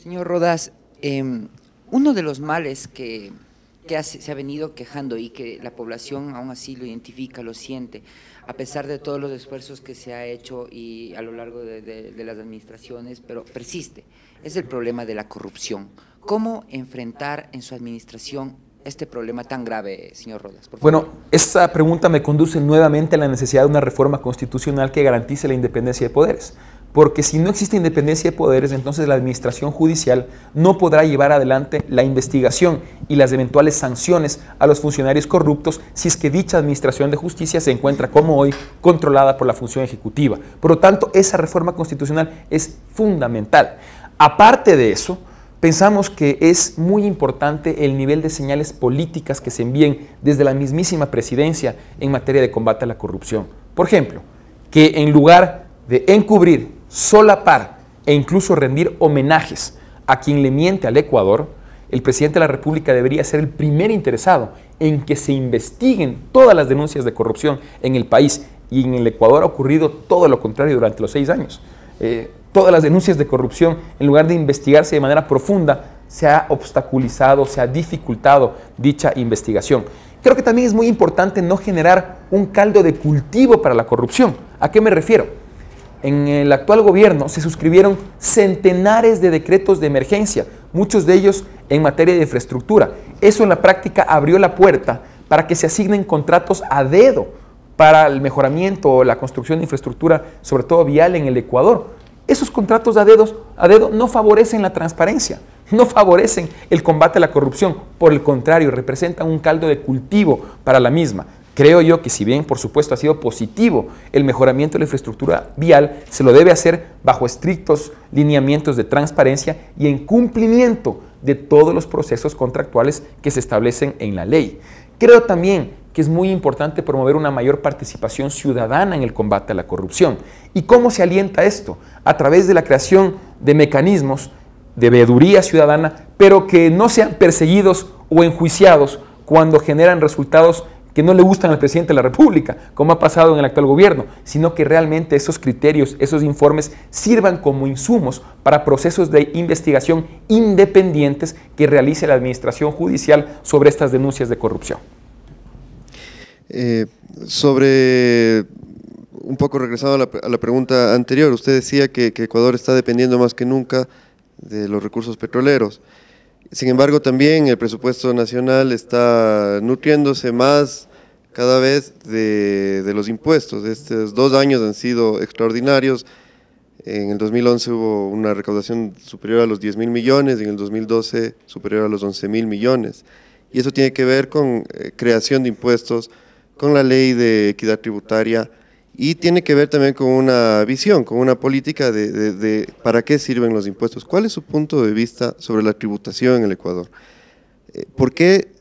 Señor Rodas, uno de los males que se ha venido quejando y que la población aún así lo identifica, lo siente, a pesar de todos los esfuerzos que se ha hecho y a lo largo de las administraciones, pero persiste, es el problema de la corrupción. ¿Cómo enfrentar en su administración este problema tan grave, señor Rodas? Bueno, esta pregunta me conduce nuevamente a la necesidad de una reforma constitucional que garantice la independencia de poderes. Porque si no existe independencia de poderes, entonces la administración judicial no podrá llevar adelante la investigación y las eventuales sanciones a los funcionarios corruptos si es que dicha administración de justicia se encuentra, como hoy, controlada por la función ejecutiva. Por lo tanto, esa reforma constitucional es fundamental. Aparte de eso, pensamos que es muy importante el nivel de señales políticas que se envíen desde la mismísima presidencia en materia de combate a la corrupción. Por ejemplo, que en lugar de encubrir, solapar e incluso rendir homenajes a quien le miente al Ecuador, el presidente de la República debería ser el primer interesado en que se investiguen todas las denuncias de corrupción en el país, y en el Ecuador ha ocurrido todo lo contrario durante los 6 años. Todas las denuncias de corrupción, en lugar de investigarse de manera profunda, se ha obstaculizado, se ha dificultado dicha investigación. Creo que también es muy importante no generar un caldo de cultivo para la corrupción. ¿A qué me refiero? En el actual gobierno se suscribieron centenares de decretos de emergencia, muchos de ellos en materia de infraestructura. Eso en la práctica abrió la puerta para que se asignen contratos a dedo para el mejoramiento o la construcción de infraestructura, sobre todo vial en el Ecuador. Esos contratos a dedo no favorecen la transparencia, no favorecen el combate a la corrupción, por el contrario, representan un caldo de cultivo para la misma. Creo yo que si bien, por supuesto, ha sido positivo el mejoramiento de la infraestructura vial, se lo debe hacer bajo estrictos lineamientos de transparencia y en cumplimiento de todos los procesos contractuales que se establecen en la ley. Creo también que es muy importante promover una mayor participación ciudadana en el combate a la corrupción. ¿Y cómo se alienta esto? A través de la creación de mecanismos de veeduría ciudadana, pero que no sean perseguidos o enjuiciados cuando generan resultados que no le gustan al presidente de la República, como ha pasado en el actual gobierno, sino que realmente esos criterios, esos informes sirvan como insumos para procesos de investigación independientes que realice la administración judicial sobre estas denuncias de corrupción. Un poco regresado a la pregunta anterior, usted decía que Ecuador está dependiendo más que nunca de los recursos petroleros. Sin embargo, también el presupuesto nacional está nutriéndose más cada vez de los impuestos. Estos 2 años han sido extraordinarios. En el 2011 hubo una recaudación superior a los 10.000 millones, y en el 2012 superior a los 11.000 millones. Y eso tiene que ver con creación de impuestos, con la ley de equidad tributaria, y tiene que ver también con una visión, con una política de para qué sirven los impuestos. ¿Cuál es su punto de vista sobre la tributación en el Ecuador? ¿Por qué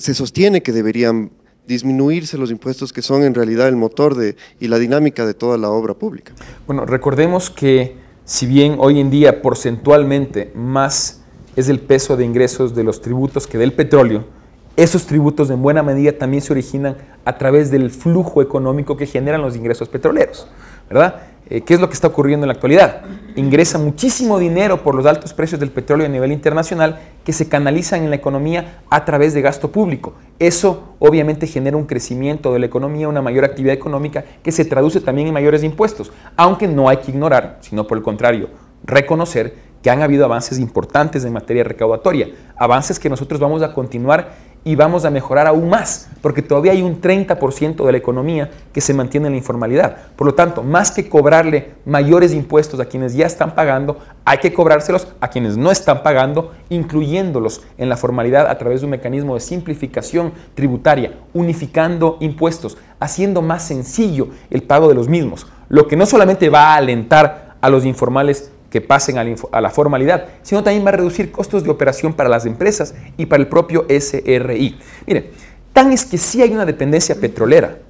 se sostiene que deberían disminuirse los impuestos que son en realidad el motor y la dinámica de toda la obra pública? Bueno, recordemos que si bien hoy en día porcentualmente más es el peso de ingresos de los tributos que del petróleo, esos tributos en buena medida también se originan a través del flujo económico que generan los ingresos petroleros, ¿verdad? ¿Qué es lo que está ocurriendo en la actualidad? Ingresa muchísimo dinero por los altos precios del petróleo a nivel internacional que se canalizan en la economía a través de gasto público. Eso obviamente genera un crecimiento de la economía, una mayor actividad económica que se traduce también en mayores impuestos, aunque no hay que ignorar, sino por el contrario, reconocer que han habido avances importantes en materia recaudatoria, avances que nosotros vamos a continuar y vamos a mejorar aún más, porque todavía hay un 30% de la economía que se mantiene en la informalidad. Por lo tanto, más que cobrarle mayores impuestos a quienes ya están pagando, hay que cobrárselos a quienes no están pagando, incluyéndolos en la formalidad a través de un mecanismo de simplificación tributaria, unificando impuestos, haciendo más sencillo el pago de los mismos, lo que no solamente va a alentar a los informales que pasen a la formalidad, sino también va a reducir costos de operación para las empresas y para el propio SRI. Miren, tan es que sí hay una dependencia petrolera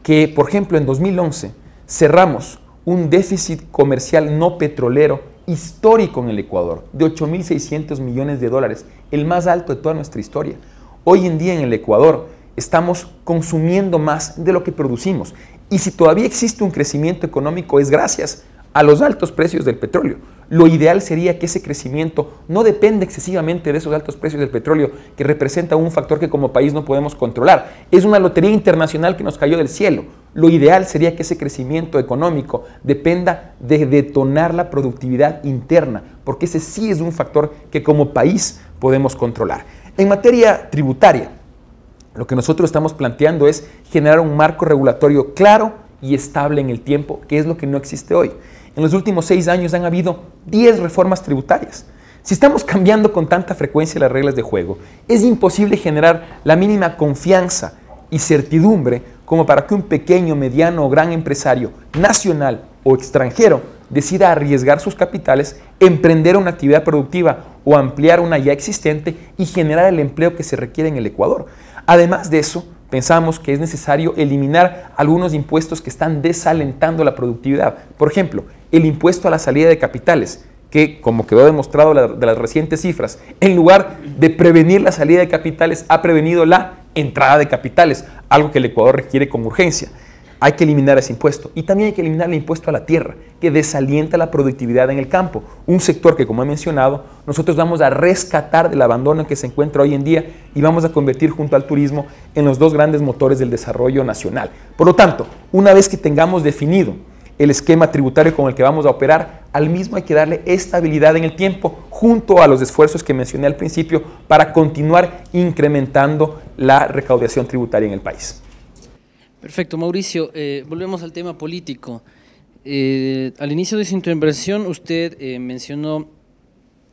que, por ejemplo, en 2011 cerramos un déficit comercial no petrolero histórico en el Ecuador de 8.600 millones de dólares, el más alto de toda nuestra historia. Hoy en día en el Ecuador estamos consumiendo más de lo que producimos, y si todavía existe un crecimiento económico es gracias a los altos precios del petróleo. lo ideal sería que ese crecimiento no dependa excesivamente de esos altos precios del petróleo, que representa un factor que como país no podemos controlar. Es una lotería internacional que nos cayó del cielo. Lo ideal sería que ese crecimiento económico dependa de detonar la productividad interna, porque ese sí es un factor que como país podemos controlar. En materia tributaria, lo que nosotros estamos planteando es generar un marco regulatorio claro y estable en el tiempo, que es lo que no existe hoy. En los últimos 6 años han habido 10 reformas tributarias. Si estamos cambiando con tanta frecuencia las reglas de juego, es imposible generar la mínima confianza y certidumbre como para que un pequeño, mediano o gran empresario nacional o extranjero decida arriesgar sus capitales, emprender una actividad productiva o ampliar una ya existente y generar el empleo que se requiere en el Ecuador. Además de eso, pensamos que es necesario eliminar algunos impuestos que están desalentando la productividad. Por ejemplo, el impuesto a la salida de capitales, que, como quedó demostrado de las recientes cifras, en lugar de prevenir la salida de capitales, ha prevenido la entrada de capitales, algo que el Ecuador requiere con urgencia. Hay que eliminar ese impuesto. Y también hay que eliminar el impuesto a la tierra, que desalienta la productividad en el campo. Un sector que, como he mencionado, nosotros vamos a rescatar del abandono en que se encuentra hoy en día y vamos a convertir junto al turismo en los 2 grandes motores del desarrollo nacional. Por lo tanto, una vez que tengamos definido el esquema tributario con el que vamos a operar, al mismo hay que darle estabilidad en el tiempo, junto a los esfuerzos que mencioné al principio, para continuar incrementando la recaudación tributaria en el país. Perfecto, Mauricio. Volvemos al tema político. Al inicio de su intervención usted mencionó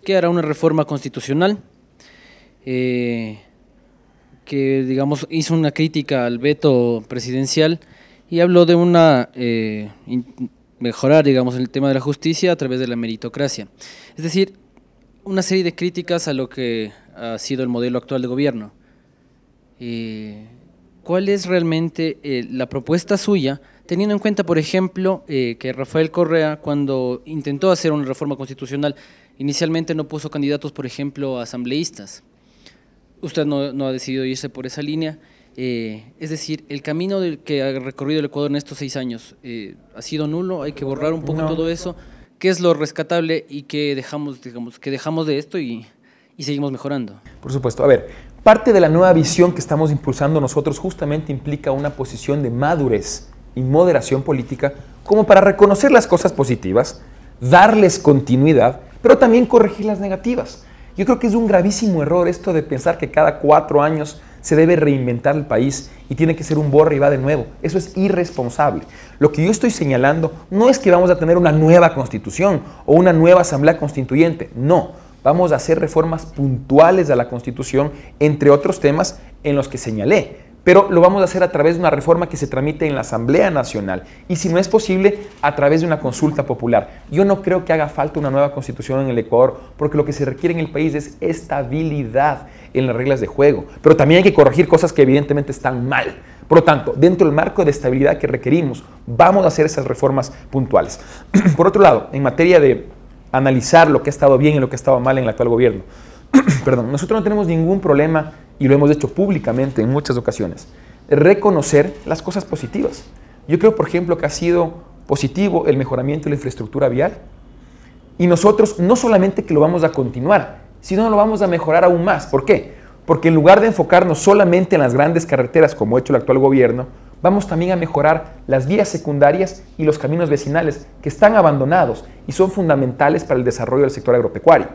que hará una reforma constitucional, que digamos hizo una crítica al veto presidencial y habló de mejorar, digamos, el tema de la justicia a través de la meritocracia. Es decir, una serie de críticas a lo que ha sido el modelo actual de gobierno. ¿Cuál es realmente la propuesta suya, teniendo en cuenta, por ejemplo, que Rafael Correa, cuando intentó hacer una reforma constitucional, inicialmente no puso candidatos, por ejemplo, a asambleístas? Usted no ha decidido irse por esa línea. Es decir, el camino que ha recorrido el Ecuador en estos 6 años ha sido nulo, hay que borrar un poco todo eso. ¿Qué es lo rescatable y qué dejamos, digamos, que dejamos de esto y seguimos mejorando? Por supuesto. A ver, parte de la nueva visión que estamos impulsando nosotros justamente implica una posición de madurez y moderación política como para reconocer las cosas positivas, darles continuidad, pero también corregir las negativas. Yo creo que es un gravísimo error esto de pensar que cada 4 años se debe reinventar el país y tiene que ser un borra y va de nuevo. Eso es irresponsable. Lo que yo estoy señalando no es que vamos a tener una nueva constitución o una nueva asamblea constituyente, no. Vamos a hacer reformas puntuales a la Constitución, entre otros temas en los que señalé, pero lo vamos a hacer a través de una reforma que se tramite en la Asamblea Nacional y, si no es posible, a través de una consulta popular. Yo no creo que haga falta una nueva Constitución en el Ecuador, porque lo que se requiere en el país es estabilidad en las reglas de juego, pero también hay que corregir cosas que evidentemente están mal. Por lo tanto, dentro del marco de estabilidad que requerimos, vamos a hacer esas reformas puntuales. Por otro lado, en materia de analizar lo que ha estado bien y lo que ha estado mal en el actual gobierno. Perdón, nosotros no tenemos ningún problema, y lo hemos hecho públicamente en muchas ocasiones, de reconocer las cosas positivas. Yo creo, por ejemplo, que ha sido positivo el mejoramiento de la infraestructura vial, y nosotros no solamente que lo vamos a continuar, sino lo vamos a mejorar aún más. ¿Por qué? Porque en lugar de enfocarnos solamente en las grandes carreteras, como ha hecho el actual gobierno, vamos también a mejorar las vías secundarias y los caminos vecinales que están abandonados y son fundamentales para el desarrollo del sector agropecuario.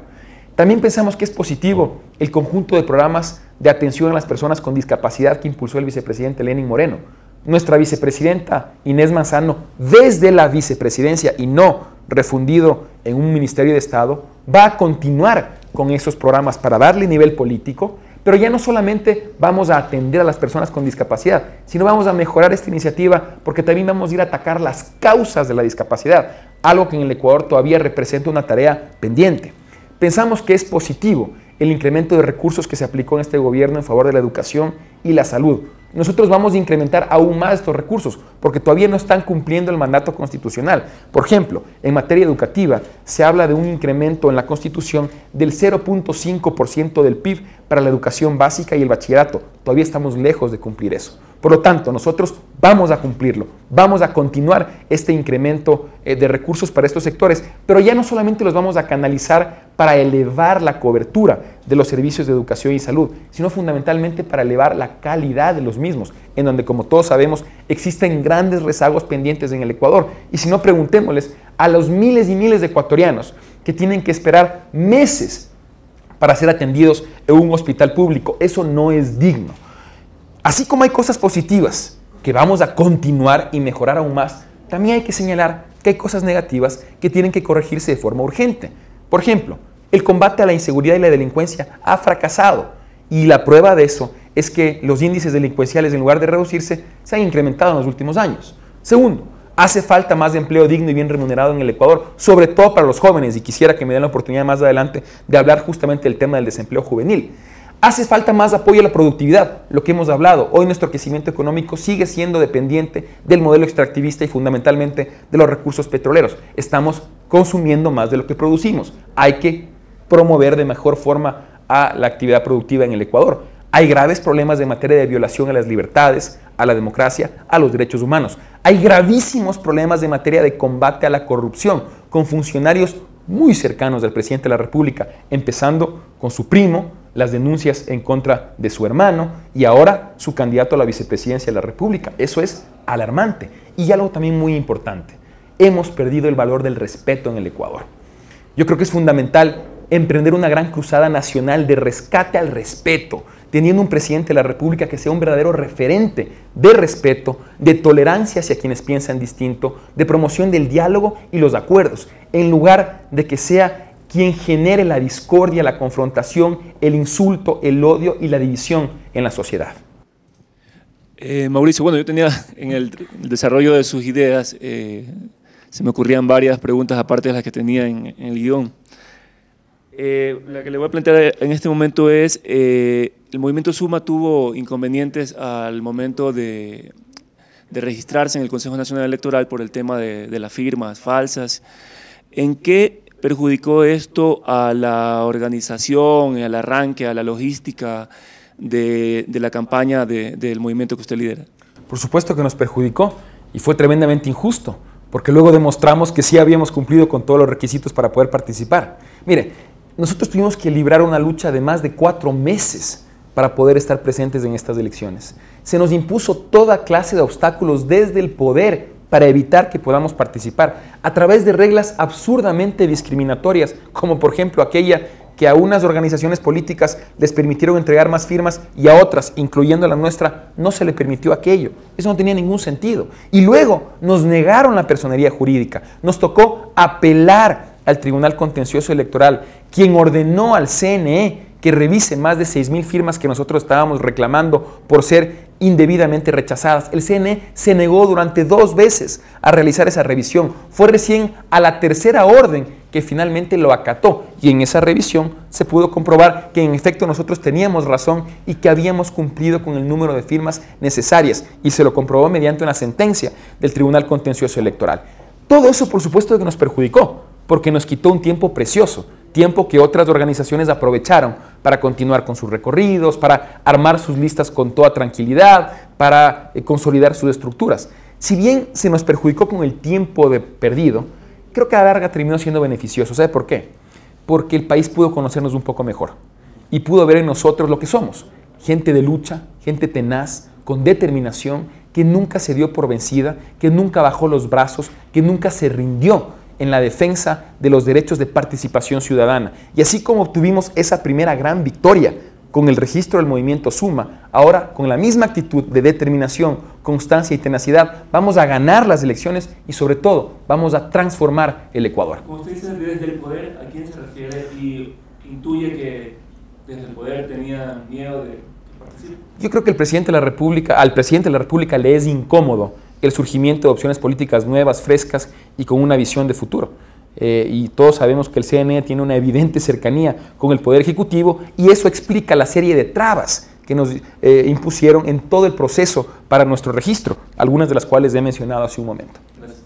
También pensamos que es positivo el conjunto de programas de atención a las personas con discapacidad que impulsó el vicepresidente Lenín Moreno. Nuestra vicepresidenta Inés Manzano, desde la vicepresidencia y no refundido en un Ministerio de Estado, va a continuar con esos programas para darle nivel político, pero ya no solamente vamos a atender a las personas con discapacidad, sino vamos a mejorar esta iniciativa porque también vamos a ir a atacar las causas de la discapacidad, algo que en el Ecuador todavía representa una tarea pendiente. Pensamos que es positivo el incremento de recursos que se aplicó en este gobierno en favor de la educación y la salud, nosotros vamos a incrementar aún más estos recursos, porque todavía no están cumpliendo el mandato constitucional. Por ejemplo, en materia educativa, se habla de un incremento en la Constitución del 0.5% del PIB para la educación básica y el bachillerato. Todavía estamos lejos de cumplir eso. Por lo tanto, nosotros vamos a cumplirlo, vamos a continuar este incremento de recursos para estos sectores, pero ya no solamente los vamos a canalizar para elevar la cobertura de los servicios de educación y salud, sino fundamentalmente para elevar la calidad de los mismos, en donde, como todos sabemos, existen grandes rezagos pendientes en el Ecuador. Y si no, preguntémosles a los miles y miles de ecuatorianos que tienen que esperar meses para ser atendidos en un hospital público. Eso no es digno. Así como hay cosas positivas que vamos a continuar y mejorar aún más, también hay que señalar que hay cosas negativas que tienen que corregirse de forma urgente. Por ejemplo, el combate a la inseguridad y la delincuencia ha fracasado, y la prueba de eso es que los índices delincuenciales, en lugar de reducirse, se han incrementado en los últimos años. Segundo, hace falta más empleo digno y bien remunerado en el Ecuador, sobre todo para los jóvenes, y quisiera que me den la oportunidad más adelante de hablar justamente del tema del desempleo juvenil. Hace falta más apoyo a la productividad, lo que hemos hablado. Hoy nuestro crecimiento económico sigue siendo dependiente del modelo extractivista y fundamentalmente de los recursos petroleros. Estamos consumiendo más de lo que producimos. Hay que promover de mejor forma a la actividad productiva en el Ecuador. Hay graves problemas en materia de violación a las libertades, a la democracia, a los derechos humanos. Hay gravísimos problemas en materia de combate a la corrupción, con funcionarios muy cercanos al presidente de la República, empezando con su primo, las denuncias en contra de su hermano y ahora su candidato a la vicepresidencia de la República. Eso es alarmante. Y algo también muy importante, hemos perdido el valor del respeto en el Ecuador. Yo creo que es fundamental emprender una gran cruzada nacional de rescate al respeto, teniendo un presidente de la República que sea un verdadero referente de respeto, de tolerancia hacia quienes piensan distinto, de promoción del diálogo y los acuerdos, en lugar de que sea quien genere la discordia, la confrontación, el insulto, el odio y la división en la sociedad. Mauricio, bueno, yo tenía en el desarrollo de sus ideas, se me ocurrían varias preguntas aparte de las que tenía en el guión. La que le voy a plantear en este momento es, el movimiento Suma tuvo inconvenientes al momento de registrarse en el Consejo Nacional Electoral por el tema de las firmas falsas. ¿En qué perjudicó esto a la organización, al arranque, a la logística de la campaña del movimiento que usted lidera? Por supuesto que nos perjudicó y fue tremendamente injusto, porque luego demostramos que sí habíamos cumplido con todos los requisitos para poder participar. Mire, nosotros tuvimos que librar una lucha de más de 4 meses para poder estar presentes en estas elecciones. Se nos impuso toda clase de obstáculos desde el poder para evitar que podamos participar, a través de reglas absurdamente discriminatorias, como por ejemplo aquella que a unas organizaciones políticas les permitieron entregar más firmas y a otras, incluyendo la nuestra, no se le permitió aquello. Eso no tenía ningún sentido. Y luego nos negaron la personería jurídica. Nos tocó apelar al Tribunal Contencioso Electoral, quien ordenó al CNE que revise más de 6,000 firmas que nosotros estábamos reclamando por ser indebidamente rechazadas. El CNE se negó durante 2 veces a realizar esa revisión. Fue recién a la tercera orden que finalmente lo acató, y en esa revisión se pudo comprobar que en efecto nosotros teníamos razón y que habíamos cumplido con el número de firmas necesarias, y se lo comprobó mediante una sentencia del Tribunal Contencioso Electoral. Todo eso, por supuesto, que nos perjudicó, porque nos quitó un tiempo precioso, tiempo que otras organizaciones aprovecharon para continuar con sus recorridos, para armar sus listas con toda tranquilidad, para consolidar sus estructuras. Si bien se nos perjudicó con el tiempo perdido, creo que a la larga terminó siendo beneficioso. ¿Sabe por qué? Porque el país pudo conocernos un poco mejor y pudo ver en nosotros lo que somos, gente de lucha, gente tenaz, con determinación, que nunca se dio por vencida, que nunca bajó los brazos, que nunca se rindió en la defensa de los derechos de participación ciudadana. Y así como obtuvimos esa primera gran victoria con el registro del movimiento Suma, ahora con la misma actitud de determinación, constancia y tenacidad, vamos a ganar las elecciones y sobre todo vamos a transformar el Ecuador. Como usted dice desde el poder, ¿a quién se refiere? Y intuye que desde el poder tenía miedo de participar. Yo creo que al presidente de la República le es incómodo el surgimiento de opciones políticas nuevas, frescas y con una visión de futuro. Y todos sabemos que el CNE tiene una evidente cercanía con el Poder Ejecutivo y eso explica la serie de trabas que nos impusieron en todo el proceso para nuestro registro, algunas de las cuales he mencionado hace un momento. Gracias.